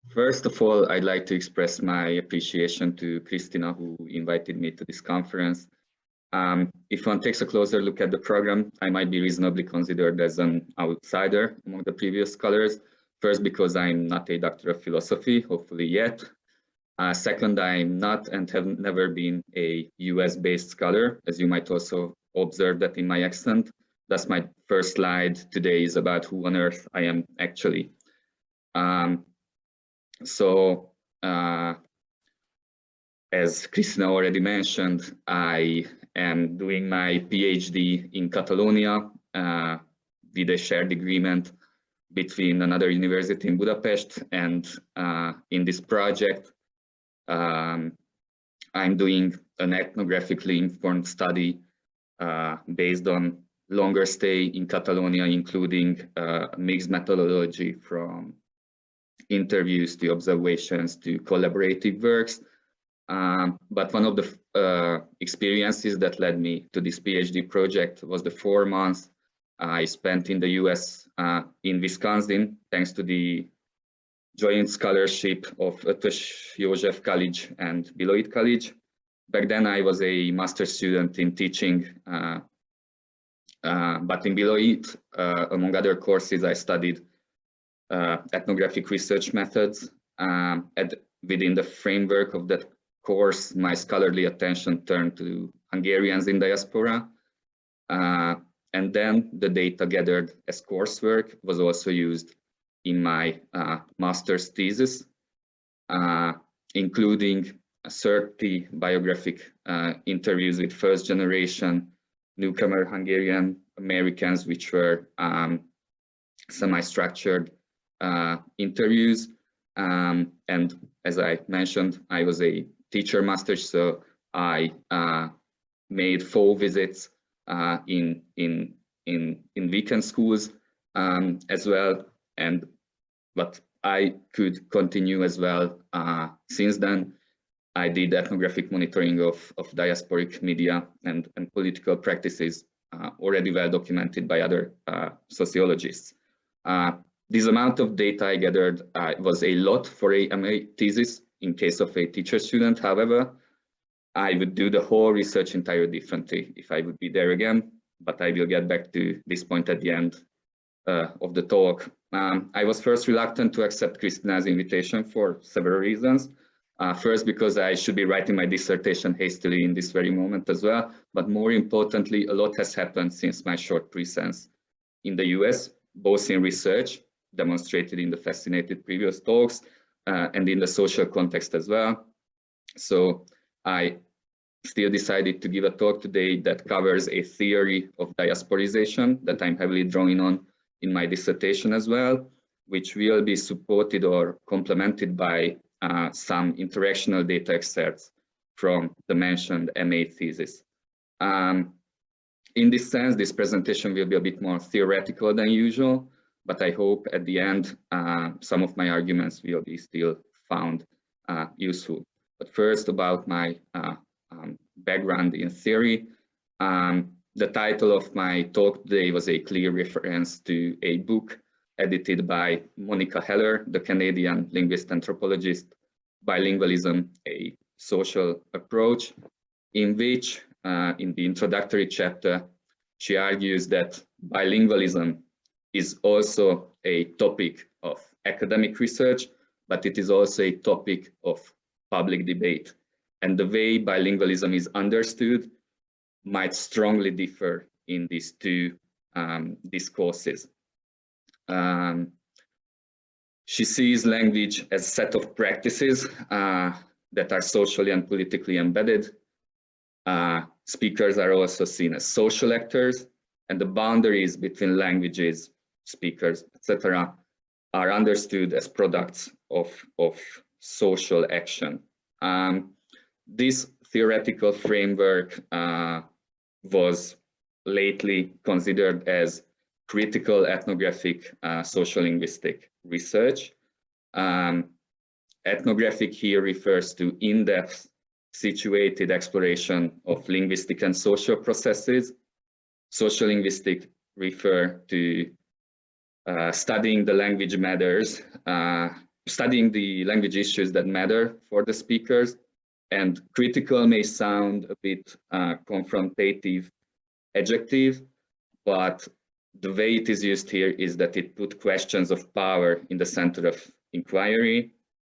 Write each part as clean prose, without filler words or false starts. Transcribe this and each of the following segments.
First of all, I'd like to express my appreciation to Christina, who invited me to this conference. If one takes a closer look at the program, I might be reasonably considered as an outsider among the previous scholars. First, because I'm not a doctor of philosophy, hopefully yet. Second, I'm not and have never been a US-based scholar, as you might also observe that in my accent. Thus, my first slide today is about who on earth I am actually. As Christina already mentioned, I am doing my PhD in Catalonia with a shared agreement between another university in Budapest, and in this project, I'm doing an ethnographically informed study based on longer stay in Catalonia, including mixed methodology from interviews to observations to collaborative works. But one of the experiences that led me to this PhD project was the 4 months I spent in the US in Wisconsin, thanks to the joint scholarship of Eötvös József College and Beloit College. Back then I was a master's student in teaching, but in Beloit, among other courses, I studied ethnographic research methods. Within the framework of that course, my scholarly attention turned to Hungarians in diaspora. And then the data gathered as coursework was also used in my master's thesis, including 30 biographic interviews with first generation newcomer Hungarian Americans, which were semi-structured interviews. And as I mentioned, I was a teacher master, so I made 4 visits in weekend schools as well, but I could continue as well. Since then, I did ethnographic monitoring of diasporic media and political practices already well documented by other sociologists. This amount of data I gathered was a lot for a MA thesis in case of a teacher student. However, I would do the whole research entirely differently if I would be there again, but I will get back to this point at the end of the talk. I was first reluctant to accept Christina's invitation for several reasons. First, because I should be writing my dissertation hastily in this very moment as well, but more importantly, a lot has happened since my short presence in the US, both in research, demonstrated in the fascinated previous talks, and in the social context as well. So I still decided to give a talk today that covers a theory of diasporization that I'm heavily drawing on in my dissertation as well, which will be supported or complemented by some interactional data excerpts from the mentioned MA thesis. In this sense, this presentation will be a bit more theoretical than usual, but I hope at the end some of my arguments will be still found useful. But first, about my background in theory. The title of my talk today was a clear reference to a book edited by Monica Heller, the Canadian linguist anthropologist, Bilingualism, a Social Approach, in which, in the introductory chapter, she argues that bilingualism is also a topic of academic research, but it is also a topic of public debate. And the way bilingualism is understood might strongly differ in these two discourses. She sees language as a set of practices that are socially and politically embedded. Speakers are also seen as social actors, and the boundaries between languages, speakers, etc., are understood as products of social action. This theoretical framework was lately considered as critical ethnographic sociolinguistic research. Ethnographic here refers to in-depth situated exploration of linguistic and social processes. Sociolinguistic refer to studying the language matters studying the language issues that matter for the speakers. And critical may sound a bit confrontative adjective, but the way it is used here is that it put questions of power in the center of inquiry,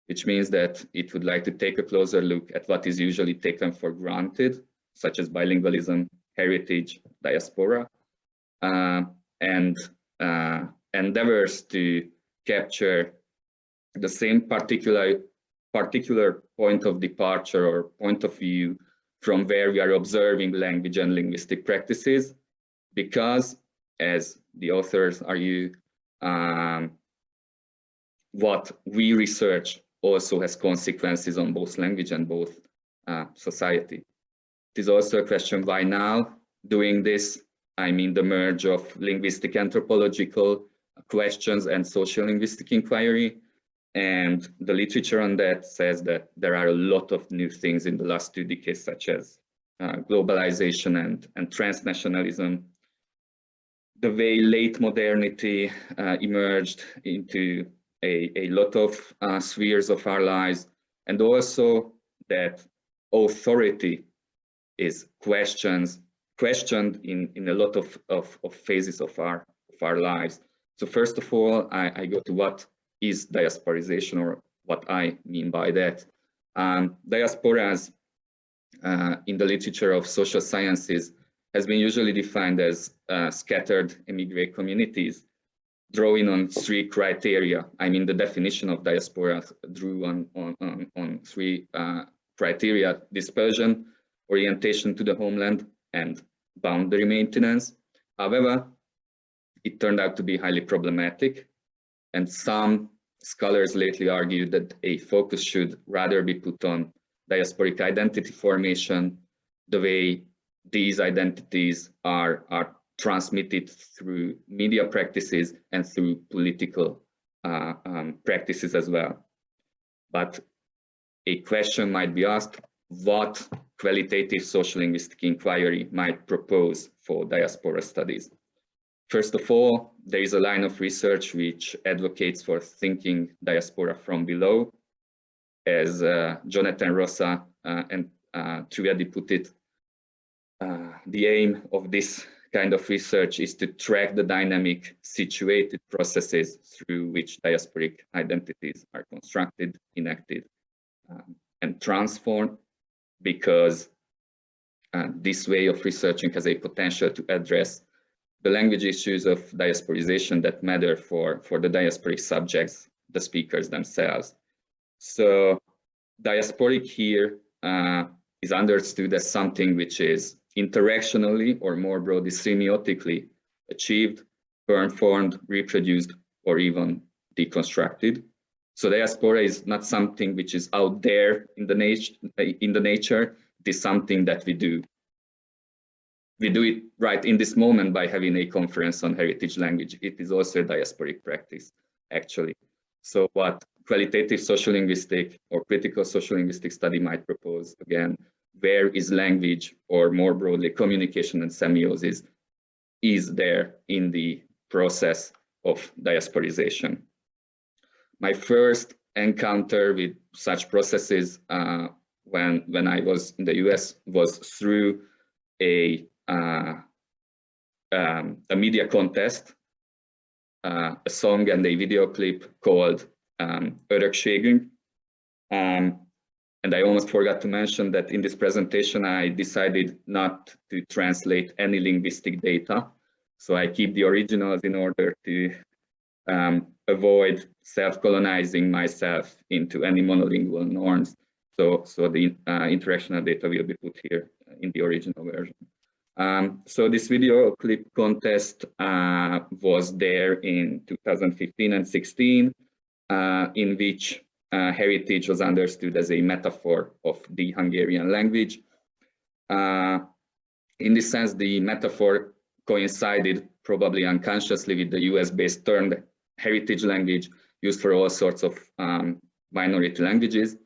which means that it would like to take a closer look at what is usually taken for granted, such as bilingualism, heritage, diaspora, and endeavors to capture the same particular point of departure or point of view from where we are observing language and linguistic practices, because, as the authors argue, what we research also has consequences on both language and both society. It is also a question, why now? Doing this, I mean the merge of linguistic anthropological questions and social linguistic inquiry. And the literature on that says that there are a lot of new things in the last 2 decades, such as globalization and transnationalism, the way late modernity emerged into a lot of spheres of our lives, and also that authority is questioned in a lot of phases of our lives. So first of all, I go to what is diasporization, or what I mean by that. Diasporas in the literature of social sciences has been usually defined as scattered immigrant communities, drawing on 3 criteria. I mean, the definition of diaspora drew on 3 criteria: dispersion, orientation to the homeland, and boundary maintenance. However, it turned out to be highly problematic, and some scholars lately argue that a focus should rather be put on diasporic identity formation, the way these identities are transmitted through media practices and through political practices as well. But a question might be asked, what qualitative social linguistic inquiry might propose for diaspora studies? First of all, there is a line of research which advocates for thinking diaspora from below. As Jonathan Rossa and Trivedi put it, the aim of this kind of research is to track the dynamic situated processes through which diasporic identities are constructed, enacted, and transformed, because this way of researching has a potential to address the language issues of diasporization that matter for the diasporic subjects, the speakers themselves. So diasporic here is understood as something which is interactionally, or more broadly semiotically, achieved, performed, reproduced, or even deconstructed. So diaspora is not something which is out there in the nature. It is something that we do. We do it right in this moment by having a conference on heritage language. It is also a diasporic practice, actually. So what qualitative social linguistic or critical social linguistic study might propose, again, where is language, or more broadly communication and semiosis, is there in the process of diasporization. My first encounter with such processes when I was in the US was through a media contest, a song and a video clip called Örökségünk. And I almost forgot to mention that in this presentation, I decided not to translate any linguistic data. So I keep the originals in order to avoid self-colonizing myself into any monolingual norms. So the interactional data will be put here in the original version. So this video clip contest was there in 2015 and 16, in which heritage was understood as a metaphor of the Hungarian language. In this sense, the metaphor coincided, probably unconsciously, with the US-based term heritage language, used for all sorts of minority languages.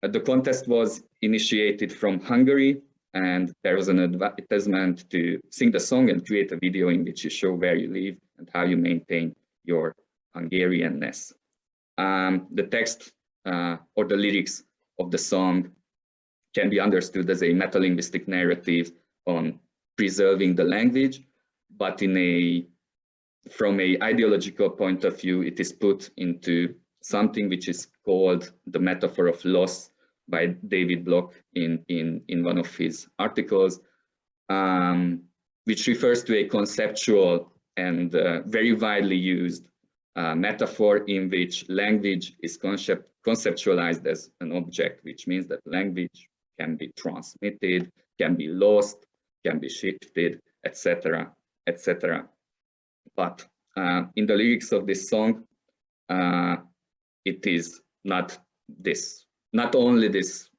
The contest was initiated from Hungary, and there was an advertisement to sing the song and create a video in which you show where you live and how you maintain your Hungarianness. the text or the lyrics of the song can be understood as a metalinguistic narrative on preserving the language, but from an ideological point of view, it is put into something which is called the metaphor of loss by David Block in one of his articles, which refers to a conceptual and very widely used metaphor in which language is conceptualized as an object, which means that language can be transmitted, can be lost, can be shifted, etc., etc. But in the lyrics of this song, it is not only this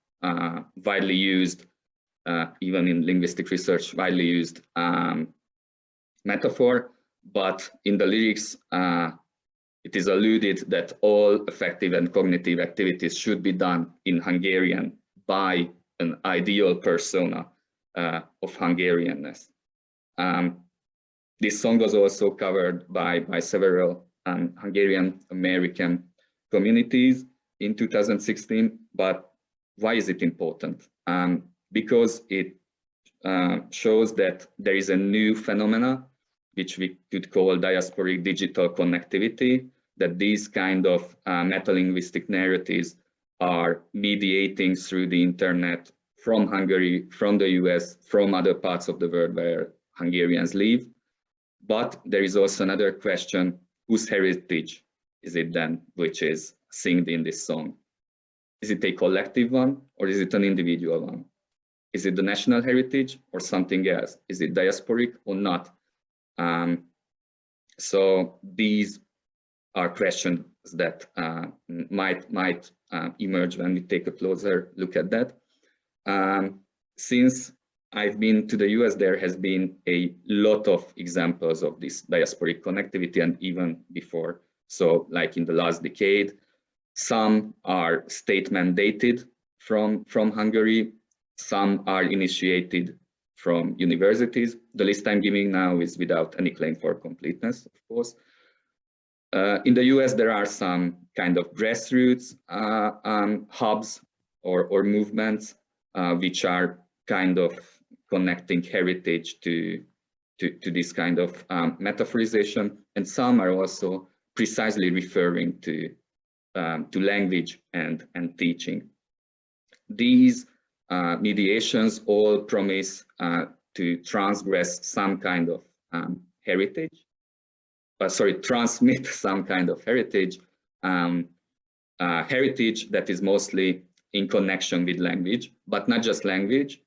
widely used, even in linguistic research, widely used metaphor, but in the lyrics, it is alluded that all affective and cognitive activities should be done in Hungarian by an ideal persona of Hungarianness. This song was also covered by several Hungarian American communities in 2016, but why is it important? Because it shows that there is a new phenomena which we could call diasporic digital connectivity, that these kind of metalinguistic narratives are mediating through the internet from Hungary, from the US, from other parts of the world where Hungarians live. But there is also another question: whose heritage is it then which is sung in this song? Is it a collective one, or is it an individual one? Is it the national heritage or something else? Is it diasporic or not? So these are questions that might emerge when we take a closer look at that. Since I've been to the US, there has been a lot of examples of this diasporic connectivity, and even before. So like in the last decade, some are state mandated from Hungary, some are initiated from universities. The list I'm giving now is without any claim for completeness, of course. In the US, there are some kind of grassroots hubs or movements which are kind of connecting heritage to this kind of metaphorization, and some are also precisely referring to language and teaching. These mediations all promise to transgress some kind of heritage, transmit some kind of heritage, heritage that is mostly in connection with language, but not just language,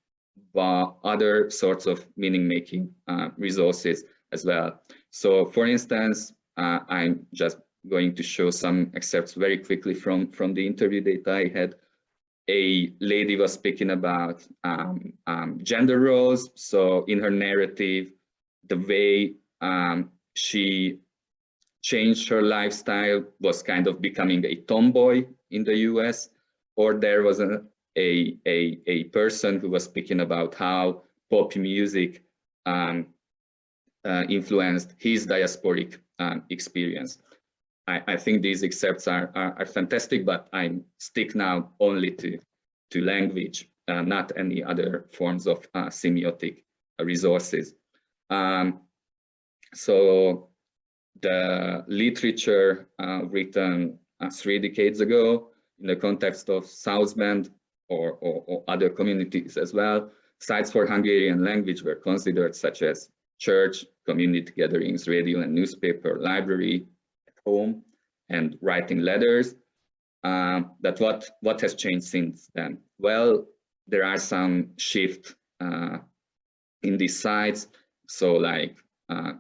but other sorts of meaning-making resources as well. So, for instance, I'm just going to show some excerpts very quickly from the interview data I had. A lady was speaking about gender roles. So in her narrative, the way she changed her lifestyle was kind of becoming a tomboy in the US, or there was a person who was speaking about how pop music influenced his diasporic experience. I think these excerpts are fantastic, but I stick now only to language, not any other forms of semiotic resources. So the literature written 3 decades ago in the context of South Bend or other communities as well, sites for Hungarian language were considered, such as church, community gatherings, radio and newspaper, library, home, and writing letters. That what has changed since then? Well, there are some shift in these sites. So like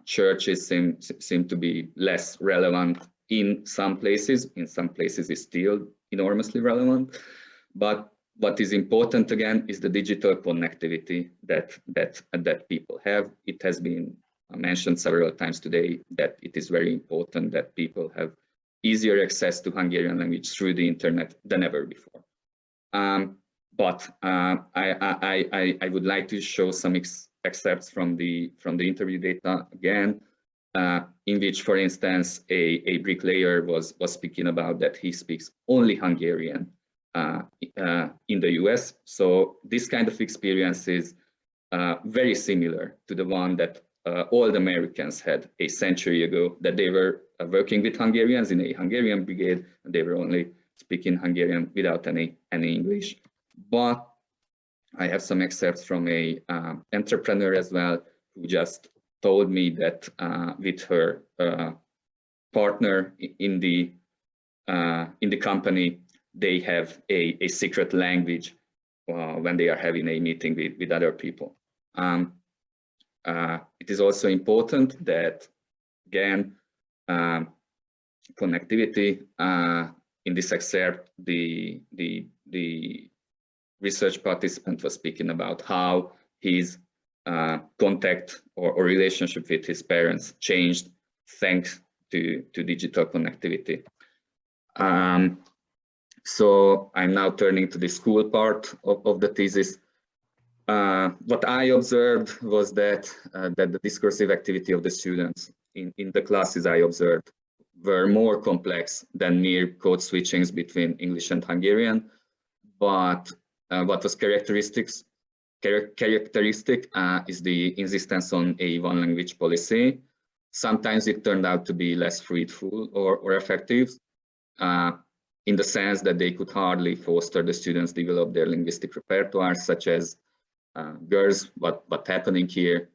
churches seem to be less relevant in some places. In some places it's still enormously relevant. But what is important again is the digital connectivity that people have. It has been mentioned several times today that it is very important that people have easier access to Hungarian language through the internet than ever before. But I would like to show some excerpts from the interview data again. in which, for instance, a bricklayer was speaking about that he speaks only Hungarian in the US. So this kind of experience is very similar to the one that old Americans had a century ago, that they were working with Hungarians in a Hungarian brigade, and they were only speaking Hungarian without any English. But I have some excerpts from a entrepreneur as well, who just told me that with her partner in the company, they have a secret language when they are having a meeting with other people. It is also important that, again, connectivity. In this excerpt, the research participant was speaking about how his contact or relationship with his parents changed thanks to digital connectivity. So I'm now turning to the school part of the thesis. What I observed was that the discursive activity of the students in the classes I observed were more complex than mere code switchings between English and Hungarian. But what was characteristic is the insistence on a one language policy. Sometimes it turned out to be less fruitful or effective, in the sense that they could hardly foster the students develop their linguistic repertoire, such as girls, what's happening here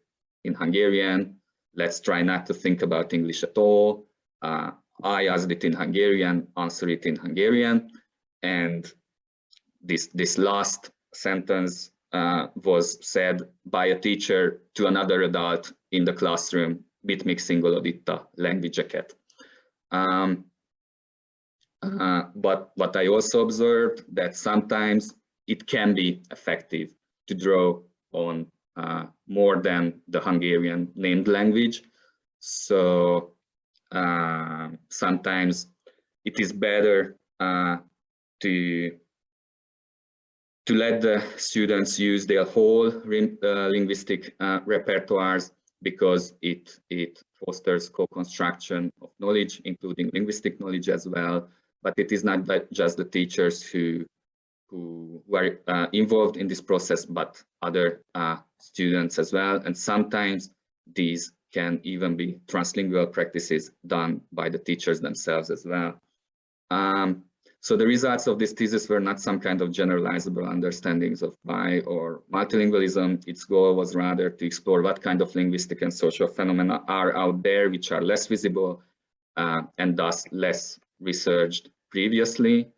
in Hungarian? Let's try not to think about English at all. I asked it in Hungarian, answer it in Hungarian. And this last sentence was said by a teacher to another adult in the classroom, mit még szingoloditta language-eket. But what I also observed, that sometimes it can be effective to draw on more than the Hungarian named language. So sometimes it is better to let the students use their whole linguistic repertoires, because it fosters co-construction of knowledge, including linguistic knowledge as well. But it is not just the teachers who were involved in this process, but other students as well. And sometimes these can even be translingual practices done by the teachers themselves as well. So the results of this thesis were not some kind of generalizable understandings of bi or multilingualism. Its goal was rather to explore what kind of linguistic and social phenomena are out there, which are less visible and thus less researched previously.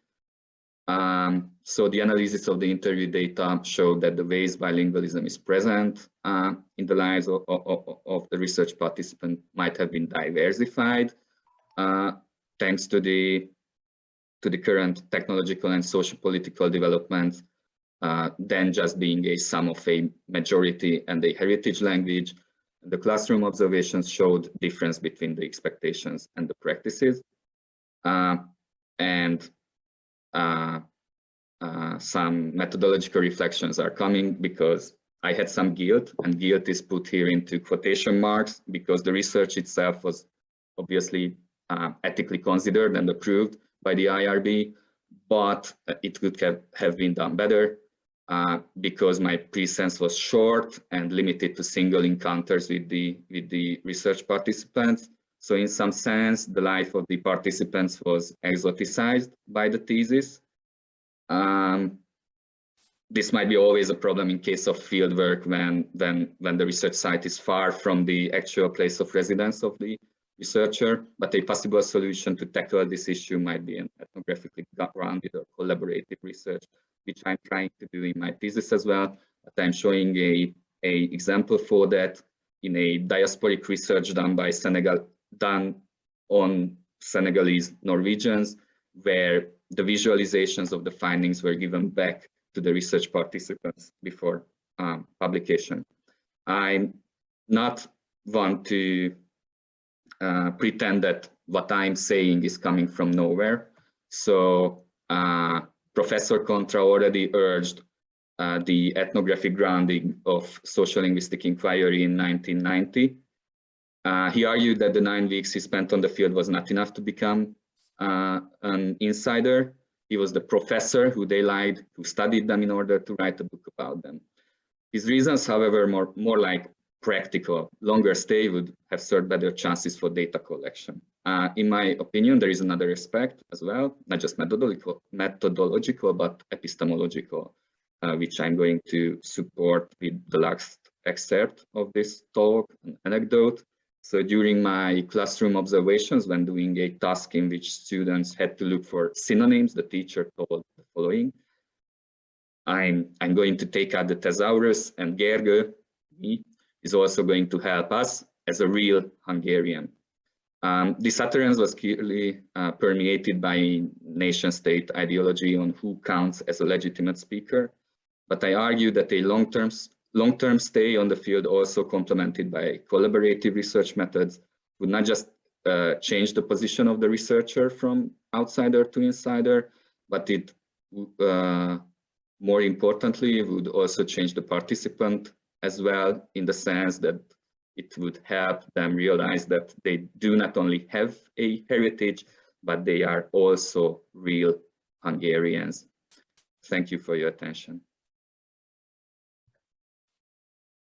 So the analysis of the interview data showed that the ways bilingualism is present in the lives of the research participant might have been diversified thanks to the current technological and socio-political developments, than just being a sum of a majority and a heritage language. The classroom observations showed difference between the expectations and the practices. Some methodological reflections are coming, because I had some guilt, and guilt is put here into quotation marks, because the research itself was obviously ethically considered and approved by the IRB, but it could have been done better, because my presence was short and limited to single encounters with the research participants. So in some sense, the life of the participants was exoticized by the thesis. This might be always a problem in case of field work when the research site is far from the actual place of residence of the researcher, but a possible solution to tackle this issue might be an ethnographically grounded or collaborative research, which I'm trying to do in my thesis as well. But I'm showing a example for that in a diasporic research done on Senegalese Norwegians, where the visualizations of the findings were given back to the research participants before publication. I'm not want to pretend that what I'm saying is coming from nowhere. So Professor Contra already urged the ethnographic grounding of social linguistic inquiry in 1990. He argued that the 9 weeks he spent on the field was not enough to become an insider. He was the professor who they lied, who studied them in order to write a book about them. His reasons, however, more like practical. Longer stay would have served better chances for data collection. In my opinion, there is another aspect as well, not just methodological, but epistemological, which I'm going to support with the last excerpt of this talk, an anecdote. So during my classroom observations, when doing a task in which students had to look for synonyms, the teacher told the following: I'm going to take out the thesaurus, and Gergő, me, is also going to help us as a real Hungarian. This utterance was clearly permeated by nation-state ideology on who counts as a legitimate speaker, but I argue that a long-term stay on the field, also complemented by collaborative research methods, would not just change the position of the researcher from outsider to insider, but it more importantly would also change the participant as well, in the sense that it would help them realize that they do not only have a heritage, but they are also real Hungarians. Thank you for your attention.